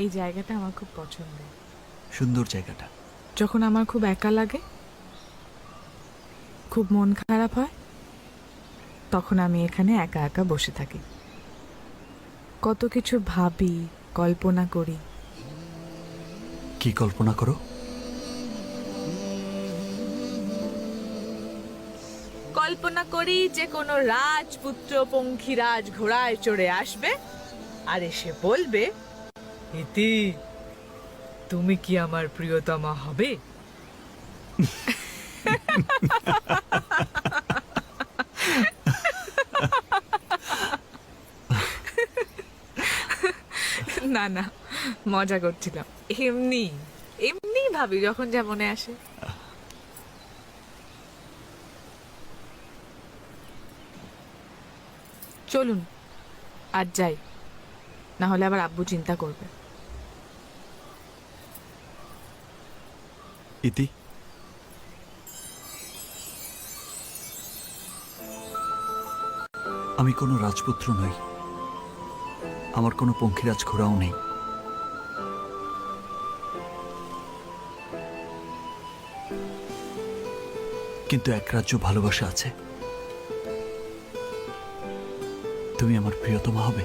এই জায়গাটা আমার খুব পছন্দের। সুন্দর জায়গাটা। যখন আমার খুব একা লাগে, খুব মন খারাপ হয়, তখন আমি এখানে একা একা বসে থাকি, কত কিছু ভাবি, কল্পনা করি। কি কল্পনা করো? কল্পনা করি যে কোনো রাজপুত্র পঙ্খিরাজ ঘোড়ায় চড়ে আসবে আর এসে বলবে, ইতি, তুমি কি আমার প্রিয়তমা হবে? না না, মজা করছিলাম। এমনি এমনি ভাবি যখন যা মনে আসে। চলুন আর যাই, না হলে আবার আব্বু চিন্তা করবে। ইতি, আমি কোনো রাজপুত্র নই, আমার কোনো পঙ্খিরাজ ঘোড়াও নেই। কিন্তু এক রাজ্য ভালোবাসা আছে। তুমি আমার প্রিয়তমা হবে।